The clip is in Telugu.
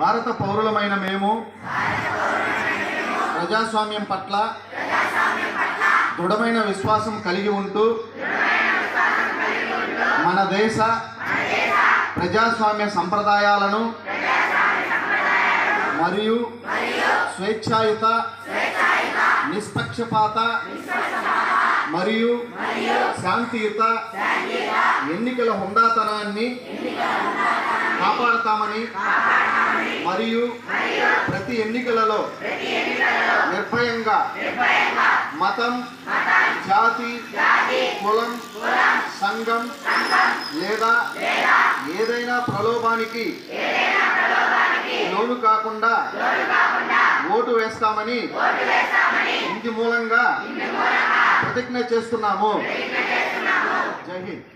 భారత పౌరులమైన మేము ప్రజాస్వామ్యం పట్ల దృఢమైన విశ్వాసం కలిగి ఉంటూ మన దేశ ప్రజాస్వామ్య సంప్రదాయాలను మరియు స్వేచ్ఛాయుత, నిష్పక్షపాత మరియు శాంతియుత ఎన్నికల హుందాతనాన్ని కాపాడతామని మరియు ప్రతి ఎన్నికలలో నిర్భయంగా మతం, జాతి, కులం, సంఘం లేదా ఏదైనా ప్రలోభానికి లోను కాకుండా ఓటు వేస్తామని ఇంటి మూలంగా ప్రతిజ్ఞ చేస్తున్నాము. జై హింద్.